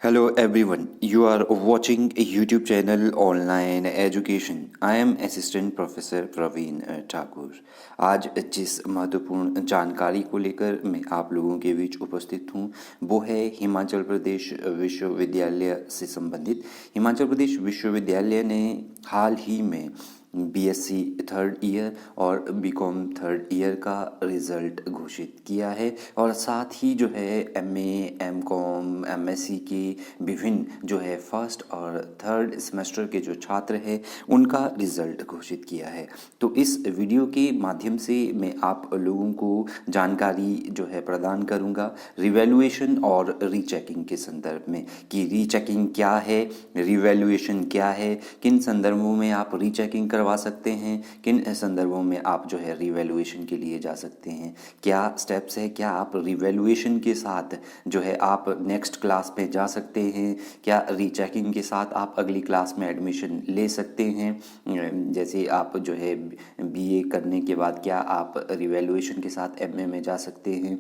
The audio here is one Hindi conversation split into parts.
Hello everyone, you are watching a YouTube channel Online Education. I am Assistant Professor Praveen Thakur. आज जिस महत्वपूर्ण जानकारी को लेकर मैं आप लोगों के बीच उपस्थित हूँ वो है हिमाचल प्रदेश विश्वविद्यालय से संबंधित। हिमाचल प्रदेश विश्वविद्यालय ने हाल ही में बीएससी थर्ड ईयर और बीकॉम थर्ड ईयर का रिज़ल्ट घोषित किया है और साथ ही जो है एमए, एमकॉम, एमएससी के विभिन्न जो है फर्स्ट और थर्ड सेमेस्टर के जो छात्र हैं उनका रिज़ल्ट घोषित किया है। तो इस वीडियो के माध्यम से मैं आप लोगों को जानकारी जो है प्रदान करूंगा रिवैल्यूएशन और रीचेकिंग के संदर्भ में कि रीचेकिंग क्या है, रिवैल्यूएशन क्या है, किन संदर्भों में आप रीचेकिंग करवा सकते हैं, किन संदर्भों में आप जो है रिवैल्यूएशन के लिए जा सकते हैं, क्या स्टेप्स है, क्या आप रिवैल्यूएशन के साथ जो है आप नेक्स्ट क्लास में जा सकते हैं, क्या रीचेकिंग के साथ आप अगली क्लास में एडमिशन ले सकते हैं। जैसे आप जो है बीए करने के बाद क्या आप रिवैल्यूएशन के साथ एमए में जा सकते हैं,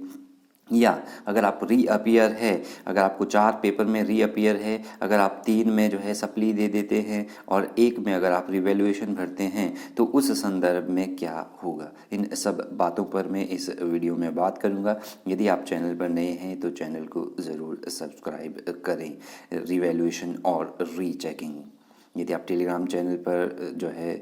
या अगर आप रीअपियर है, अगर आपको 4 पेपर में रीअपियर है, अगर आप 3 में जो है सप्ली दे देते हैं और 1 में अगर आप रिवैल्यूएशन भरते हैं तो उस संदर्भ में क्या होगा, इन सब बातों पर मैं इस वीडियो में बात करूंगा। यदि आप चैनल पर नए हैं तो चैनल को ज़रूर सब्सक्राइब करें। रिवैल्यूएशन और रीचेकिंग, यदि आप टेलीग्राम चैनल पर जो है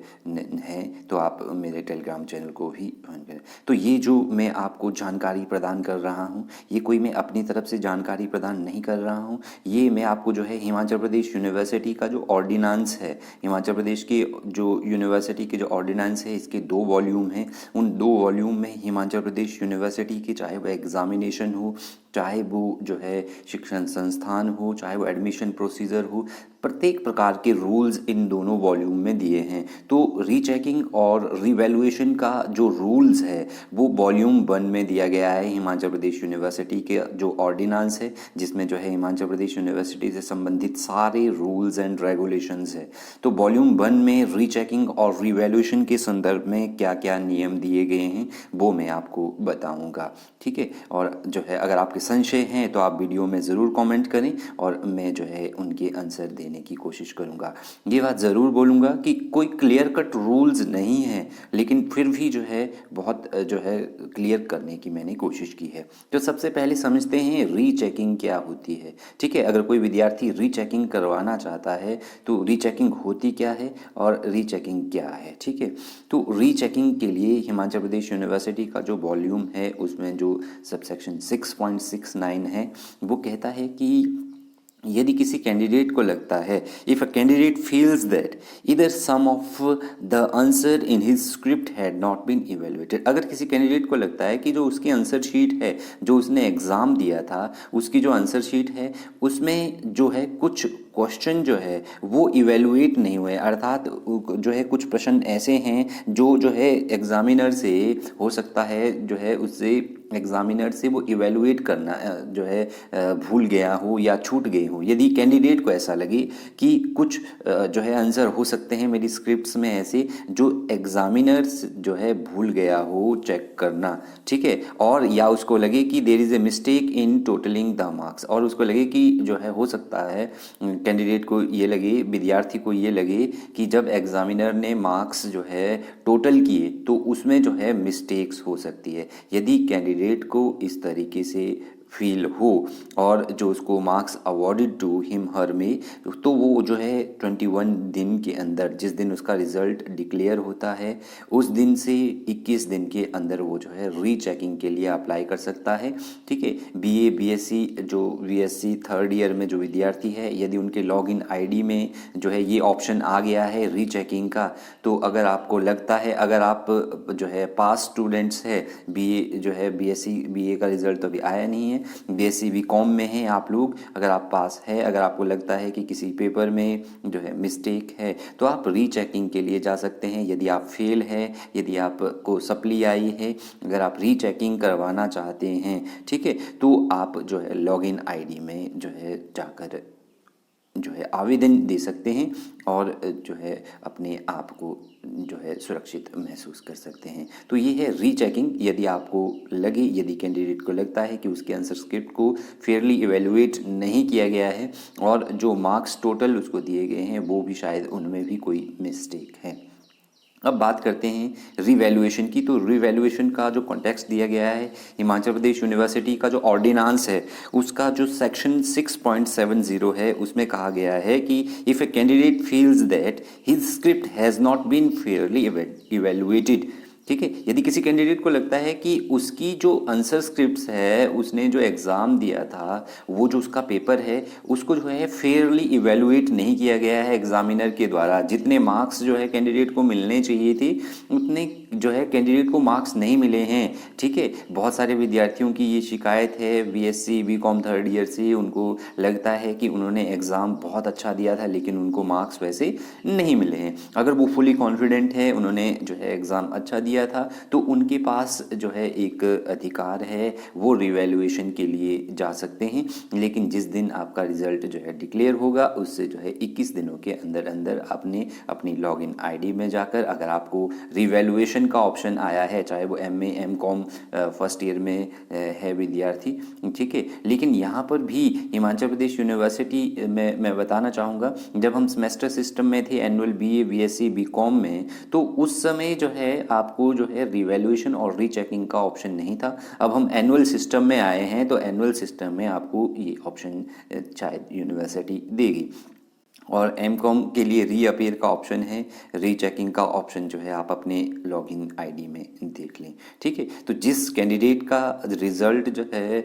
तो आप मेरे टेलीग्राम चैनल को भी ज्वाइन करें। तो ये जो मैं आपको जानकारी प्रदान कर रहा हूँ ये कोई मैं अपनी तरफ से जानकारी प्रदान नहीं कर रहा हूँ, ये मैं आपको जो है हिमाचल प्रदेश यूनिवर्सिटी का जो ऑर्डिनेंस है, हिमाचल प्रदेश की जो यूनिवर्सिटी के जो ऑर्डिनेंस है इसके 2 वॉल्यूम हैं। उन 2 वॉल्यूम में हिमाचल प्रदेश यूनिवर्सिटी के चाहे वो एग्जामिनेशन हो, चाहे वो जो है शिक्षण संस्थान हो, चाहे वो एडमिशन प्रोसीजर हो, प्रत्येक प्रकार के रूल्स इन दोनों वॉल्यूम में दिए हैं। तो रीचेकिंग और रिवैल्यूएशन का जो रूल्स है वो वॉल्यूम 1 में दिया गया है हिमाचल प्रदेश यूनिवर्सिटी के जो ऑर्डिनेंस है, जिसमें जो है हिमाचल प्रदेश यूनिवर्सिटी से संबंधित सारे रूल्स एंड रेगुलेशंस है। तो वॉल्यूम 1 में रीचेकिंग और रिवैल्यूएशन के संदर्भ में क्या क्या नियम दिए गए हैं वो मैं आपको बताऊँगा, ठीक है। और जो है अगर आपके संशय हैं तो आप वीडियो में ज़रूर कमेंट करें और मैं जो है उनके आंसर देने की कोशिश करूंगा। ये बात ज़रूर बोलूँगा कि कोई क्लियर कट रूल्स नहीं है, लेकिन फिर भी जो है बहुत जो है क्लियर करने की मैंने कोशिश की है। तो सबसे पहले समझते हैं रीचेकिंग क्या होती है, ठीक है। अगर कोई विद्यार्थी रीचेकिंग करवाना चाहता है तो रीचेकिंग होती क्या है और रीचेकिंग क्या है, ठीक है। तो रीचेकिंग के लिए हिमाचल प्रदेश यूनिवर्सिटी का जो वॉल्यूम है उसमें जो सबसेक्शन 6.69 है वो कहता है कि यदि किसी कैंडिडेट को लगता है, if a candidate feels that इधर some of the answer in his script had not been evaluated, अगर किसी कैंडिडेट को लगता है कि जो उसकी आंसर शीट है, जो उसने एग्ज़ाम दिया था उसकी जो आंसर शीट है उसमें जो है कुछ क्वेश्चन जो है वो इवेलुएट नहीं हुए, अर्थात जो है कुछ प्रश्न ऐसे हैं जो है एग्जामिनर से हो सकता है जो है उससे एग्जामिनर से वो इवेलुएट करना जो है भूल गया हो या छूट गई हो। यदि कैंडिडेट को ऐसा लगे कि कुछ जो है आंसर हो सकते हैं मेरी स्क्रिप्ट्स में ऐसे जो एग्जामिनर जो है भूल गया हो चेक करना, ठीक है, और या उसको लगे कि there is a mistake in totalling the marks, और उसको लगे कि जो है हो सकता है कैंडिडेट को ये लगे, विद्यार्थी को ये लगे कि जब एग्जामिनर ने मार्क्स जो है टोटल किए तो उसमें जो है मिस्टेक्स हो सकती है। यदि कैंडिडेट को इस तरीके से फील हो और जो उसको marks awarded to him her में, तो वो जो है 21 दिन के अंदर, जिस दिन उसका रिजल्ट डिक्लेयर होता है उस दिन से 21 दिन के अंदर वो जो है रीचेकिंग के लिए अप्लाई कर सकता है, ठीक है। बीए, बीएससी, जो बीएससी थर्ड ईयर में जो विद्यार्थी है यदि उनके लॉगिन आईडी में जो है ये ऑप्शन आ गया है रीचेकिंग का, तो अगर आपको लगता है, अगर आप जो है पास स्टूडेंट्स है, बीए जो है बीएससी बीए का रिजल्ट तो अभी आया नहीं है, बीएससी बीकॉम में हैं आप लोग, अगर आप पास है, अगर आपको लगता है कि किसी पेपर में जो है मिस्टेक है तो आप रीचेकिंग के लिए जा सकते हैं। यदि आप फेल है, यदि आपको सप्ली आई है, अगर आप रीचेकिंग करवाना चाहते हैं, ठीक है, तो आप जो है लॉगिन आईडी में जो है जाकर जो है आवेदन दे सकते हैं और जो है अपने आप को जो है सुरक्षित महसूस कर सकते हैं। तो ये है रीचेकिंग। यदि आपको लगे, यदि कैंडिडेट को लगता है कि उसके आंसर स्क्रिप्ट को फेयरली इवेलुएट नहीं किया गया है और जो मार्क्स टोटल उसको दिए गए हैं वो भी शायद उनमें भी कोई मिस्टेक है। अब बात करते हैं रिवैल्यूएशन की। तो रिवैल्यूएशन का जो कॉन्टेक्स्ट दिया गया है, हिमाचल प्रदेश यूनिवर्सिटी का जो ऑर्डिनेंस है उसका जो सेक्शन 6.70 है उसमें कहा गया है कि if a candidate feels that his script has not been fairly evaluated, ठीक है, यदि किसी कैंडिडेट को लगता है कि उसकी जो आंसर स्क्रिप्ट्स है, उसने जो एग्ज़ाम दिया था, वो जो उसका पेपर है उसको जो है फेयरली इवेलुएट नहीं किया गया है एग्जामिनर के द्वारा, जितने मार्क्स जो है कैंडिडेट को मिलने चाहिए थे उतने जो है कैंडिडेट को मार्क्स नहीं मिले हैं, ठीक है। बहुत सारे विद्यार्थियों की ये शिकायत है बीएससी बीकॉम थर्ड ईयर से, उनको लगता है कि उन्होंने एग्ज़ाम बहुत अच्छा दिया था लेकिन उनको मार्क्स वैसे नहीं मिले हैं। अगर वो फुली कॉन्फिडेंट है, उन्होंने जो है एग्ज़ाम अच्छा दिया था, तो उनके पास जो है एक अधिकार है, वो रिवैल्यूएशन के लिए जा सकते हैं। लेकिन जिस दिन आपका रिज़ल्ट जो है डिक्लेयर होगा उससे जो है 21 दिनों के अंदर अंदर आपने अपनी लॉगिन आईडी में जाकर, अगर आपको रिवैल्यूएशन का ऑप्शन आया है, चाहे वो एमए एमकॉम फर्स्ट ईयर में है विद्यार्थी, ठीक है, लेकिन यहाँ पर भी हिमाचल प्रदेश यूनिवर्सिटी में मैं बताना चाहूँगा, जब हम सेमेस्टर सिस्टम में थे एनुअल बीए बीएससी बीकॉम में, तो उस समय जो है आपको जो है रिवैल्यूएशन और रीचेकिंग का ऑप्शन नहीं था। अब हम एनुअल सिस्टम में आए हैं तो एनुअल सिस्टम में आपको ये ऑप्शन शायद यूनिवर्सिटी देगी। और एमकॉम के लिए रीअपीयर का ऑप्शन है, रीचेकिंग का ऑप्शन जो है आप अपने लॉगिन आईडी में देख लें, ठीक है। तो जिस कैंडिडेट का रिज़ल्ट जो है,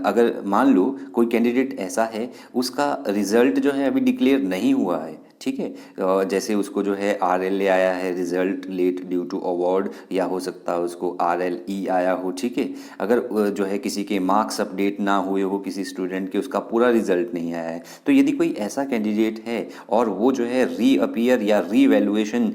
अगर मान लो कोई कैंडिडेट ऐसा है उसका रिज़ल्ट जो है अभी डिक्लेयर नहीं हुआ है, ठीक है, जैसे उसको जो है RLA आया है, result late due to award, या हो सकता है उसको RLE आया हो, ठीक है। अगर जो है किसी के मार्क्स अपडेट ना हुए हो, किसी स्टूडेंट के उसका पूरा रिजल्ट नहीं आया है, तो यदि कोई ऐसा कैंडिडेट है और वो जो है रीअपीयर या रीवैल्यूएशन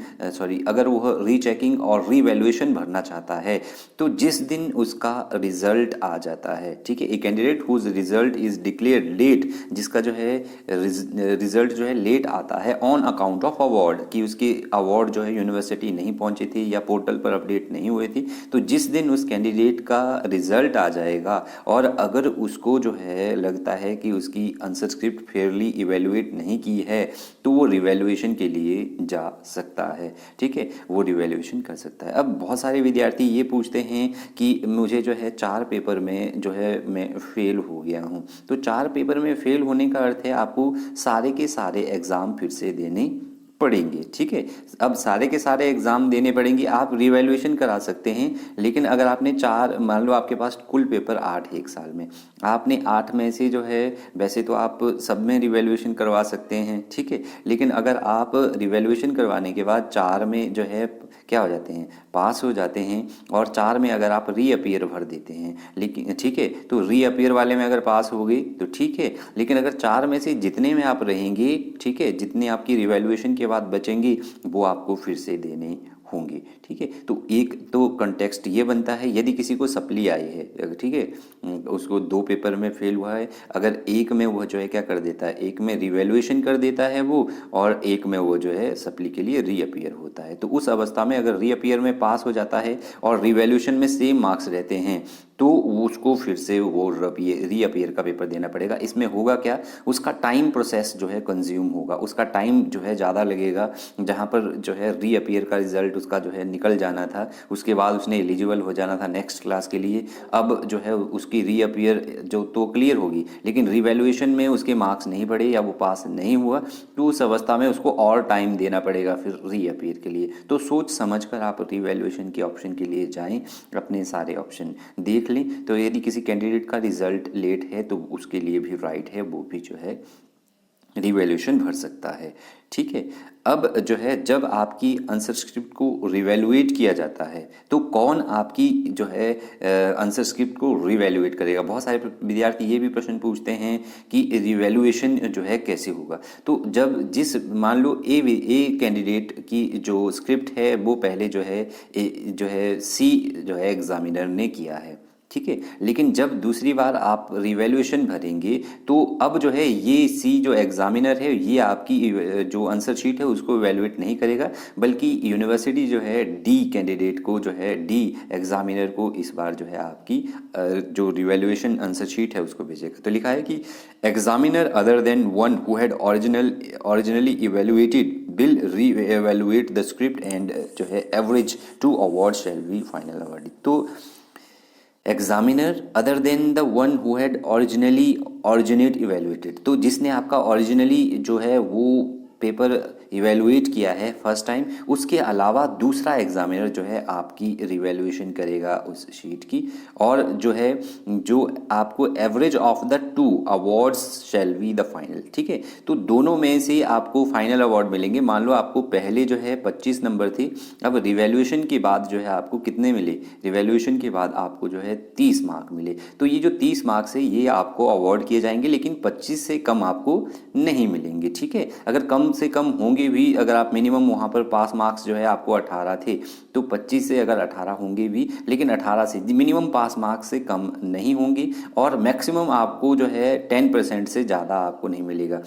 अगर वो रीचेकिंग और रीवैल्यूएशन भरना चाहता है, तो जिस दिन उसका रिजल्ट आ जाता है, ठीक है, a candidate whose result is declared late, जिसका जो है रिजल्ट जो है लेट आता है ऑन अकाउंट ऑफ अवार्ड, कि उसके अवार्ड जो है यूनिवर्सिटी नहीं पहुंचे थे या पोर्टल पर अपडेट नहीं हुए थे, तो जिस दिन उस कैंडिडेट का रिजल्ट आ जाएगा और अगर उसको जो है लगता है कि उसकी आंसर स्क्रिप्ट फेयरली इवेलुएट नहीं की है, तो वो रिवैल्यूएशन के लिए जा सकता है, ठीक है, वो रिवैल्यूएशन कर सकता है। अब बहुत सारे विद्यार्थी ये पूछते हैं कि मुझे जो है 4 पेपर में जो है मैं फेल हो गया हूँ, तो 4 पेपर में फेल होने का अर्थ है आपको सारे के सारे एग्ज़ाम फिर से देने पड़ेंगे, ठीक है। अब सारे के सारे एग्ज़ाम देने पड़ेंगे, आप रिवैल्यूएशन करा सकते हैं, लेकिन अगर आपने 4, मान लो आपके पास कुल पेपर 8 है एक साल में, आपने 8 में से जो है, वैसे तो आप सब में रिवैल्यूएशन करवा सकते हैं, ठीक है, लेकिन अगर आप रिवैल्यूएशन करवाने के बाद 4 में जो है क्या हो जाते हैं, पास हो जाते हैं, और 4 में अगर आप रीअपीयर भर देते हैं, लेकिन ठीक है, तो रीअपीयर वाले में अगर पास हो गई तो ठीक है, लेकिन अगर 4 में से जितने में आप रहेंगे, ठीक है, जितने आपकी रिवैल्यूएशन के बाद बचेंगे वो आपको फिर से देने होंगे, ठीक है। तो एक तो कंटेक्स्ट ये बनता है, यदि किसी को सप्ली आई है, ठीक है, उसको 2 पेपर में फेल हुआ है, अगर एक में वो जो है क्या कर देता है, एक में रिवैल्यूएशन कर देता है वो, और एक में वो जो है सप्ली के लिए रीअपीयर होता है, तो उस अवस्था में अगर रीअपीयर में पास हो जाता है और रिवैल्यूएशन में सेम मार्क्स रहते हैं, तो उसको फिर से वो रीअपीयर का पेपर देना पड़ेगा। इसमें होगा क्या, उसका टाइम प्रोसेस जो है कंज्यूम होगा, उसका टाइम जो है ज़्यादा लगेगा, जहाँ पर जो है रीअपीयर का रिजल्ट उसका जो है निकल जाना था, उसके बाद उसने एलिजिबल हो जाना था नेक्स्ट क्लास के लिए, अब जो है उसकी रीअपीयर जो तो क्लियर होगी, लेकिन रिवैल्यूएशन में उसके मार्क्स नहीं बढ़े या वो पास नहीं हुआ, तो उस अवस्था में उसको और टाइम देना पड़ेगा फिर रीअपीयर के लिए। तो सोच समझ कर आप रिवैल्यूएशन के ऑप्शन के लिए जाएँ, अपने सारे ऑप्शन देख लें। तो यदि किसी कैंडिडेट का रिजल्ट लेट है तो उसके लिए भी राइट है, वो भी जो है रिवैल्यूएशन भर सकता है, ठीक है। अब जो है जब आपकी आंसर स्क्रिप्ट को रिवैल्यूएट किया जाता है, तो कौन आपकी जो है आंसर स्क्रिप्ट को रिवैल्यूएट करेगा। बहुत सारे विद्यार्थी ये भी प्रश्न पूछते हैं कि रिवैल्यूएशन जो है कैसे होगा। तो जब मान लो ए कैंडिडेट की जो स्क्रिप्ट है वो पहले जो है सी जो है एग्जामिनर ने किया है, ठीक है। लेकिन जब दूसरी बार आप रिवैल्यूएशन भरेंगे तो अब जो है ये सी जो एग्जामिनर है ये आपकी जो आंसर शीट है उसको इवेलुएट नहीं करेगा, बल्कि यूनिवर्सिटी जो है डी कैंडिडेट को जो है डी एग्जामिनर को इस बार जो है आपकी जो रिवैल्यूएशन आंसर शीट है उसको भेजेगा। तो लिखा है कि examiner other than one who had originally evaluated will reevaluate the script and जो है average to award shall be final award. तो examiner other than the one who had originate evaluated, तो जिसने आपका ओरिजिनली जो है वो पेपर इवेलुएट किया है फर्स्ट टाइम, उसके अलावा दूसरा एग्जामिनर जो है आपकी रिवैल्यूएशन करेगा उस शीट की, और जो है जो आपको average of the two awards shell be the final. ठीक है, तो दोनों में से आपको फाइनल अवार्ड मिलेंगे। मान लो आपको पहले जो है 25 नंबर थे, अब रिवैल्यूएशन के बाद जो है आपको कितने मिले, रिवैल्यूएशन के बाद आपको जो है 30 मार्क मिले। तो ये जो 30 मार्क्स है ये आपको अवार्ड किए जाएंगे, लेकिन 25 से कम आपको नहीं मिलेंगे। ठीक है, अगर कम से कम होंगे भी, अगर आप मिनिमम वहाँ पर पास मार्क्स जो है आपको 18 थे, तो 25 से अगर 18 होंगे भी, लेकिन 18 से मिनिमम पास मार्क्स से कम नहीं होंगे, और मैक्सिमम आपको जो है 10% से ज़्यादा आपको नहीं मिलेगा।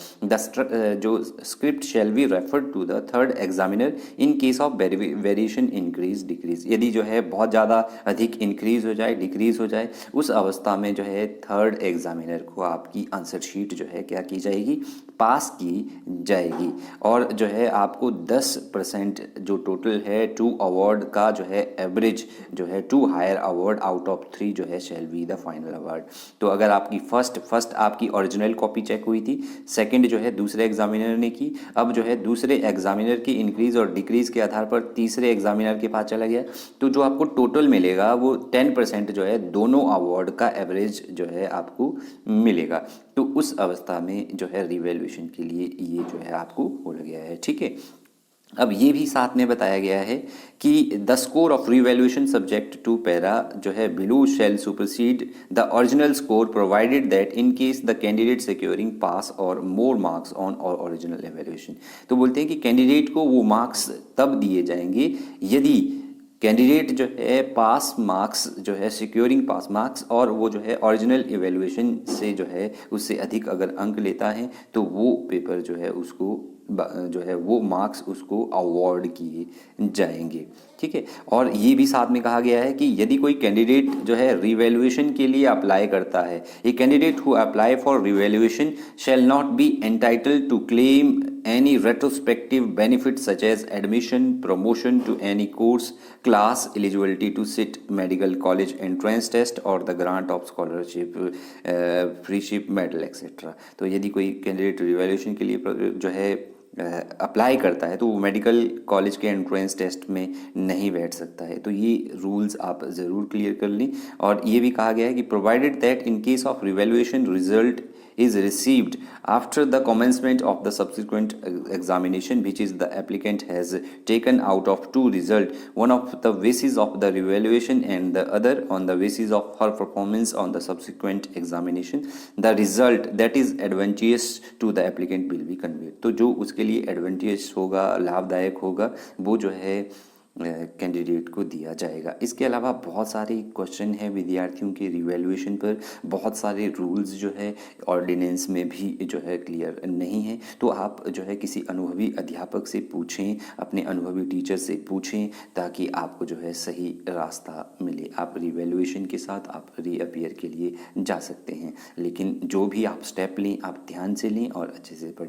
जो script shall be referred to the third examiner in case of variation increase decrease, यदि जो है बहुत ज़्यादा अधिक इंक्रीज हो जाए डिक्रीज हो जाए, उस अवस्था में जो है थर्ड एग्जामिनर को आपकी आंसर शीट जो है क्या की जाएगी, पास की जाएगी। और जो है आपको 10% जो टोटल है टू अवार्ड का जो है एवरेज जो है two higher award out of 3 जो है shall be the final award. तो अगर आपकी फर्स्ट आपकी ओरिजिनल कॉपी चेक हुई थी, सेकंड जो है दूसरे एग्जामिनर ने की, अब जो है दूसरे एग्जामिनर की इंक्रीज और डिक्रीज के आधार पर तीसरे एग्जामिनर के पास चला गया, तो जो आपको टोटल मिलेगा वो 10% जो है दोनों अवार्ड का एवरेज जो है आपको मिलेगा। तो उस अवस्था में जो है रिवैल्यूएशन के लिए ये जो है आपको बोला गया है। ठीक है, अब ये भी साथ में बताया गया है कि the score of revaluation subject to para जो है below shall supersede the original score provided that in case the candidate securing pass or more marks on or original evaluation. तो बोलते हैं कि कैंडिडेट को वो मार्क्स तब दिए जाएंगे यदि कैंडिडेट जो है पास मार्क्स जो है सिक्योरिंग पास मार्क्स और वो जो है ओरिजिनल इवेल्युएशन से जो है उससे अधिक अगर अंक लेता है, तो वो पेपर जो है उसको जो है वो मार्क्स उसको अवार्ड किए जाएंगे। ठीक है, और ये भी साथ में कहा गया है कि यदि कोई कैंडिडेट जो है रिवैल्यूएशन के लिए अप्लाई करता है, a candidate who apply for revaluation shall not be entitled to claim any retrospective benefits such as admission, promotion to any course, class, eligibility to sit medical college entrance test or the grant of scholarship, freeship medal etcetera. तो यदि कोई कैंडिडेट रिवैल्यूएशन के लिए जो है अप्लाई करता है तो वो मेडिकल कॉलेज के एंट्रेंस टेस्ट में नहीं बैठ सकता है। तो ये रूल्स आप ज़रूर क्लियर कर लें। और ये भी कहा गया है कि provided that in case of revaluation result is received after the commencement of the subsequent examination which is the applicant has taken out of two result, one of the basis of the revaluation and the other on the basis of her performance on the subsequent examination, the result that is advantageous to the applicant will be conveyed। तो जो उसके लिए एडवांटेज होगा, लाभदायक होगा, वो जो है कैंडिडेट को दिया जाएगा। इसके अलावा बहुत सारे क्वेश्चन हैं विद्यार्थियों के रिवैल्यूएशन पर, बहुत सारे रूल्स जो है ऑर्डिनेंस में भी जो है क्लियर नहीं है। तो आप जो है किसी अनुभवी अध्यापक से पूछें, अपने अनुभवी टीचर से पूछें, ताकि आपको जो है सही रास्ता मिले। आप रिवैल्यूएशन के साथ आप रीअपियर के लिए जा सकते हैं, लेकिन जो भी आप स्टेप लें आप ध्यान से लें और अच्छे से पढ़ें।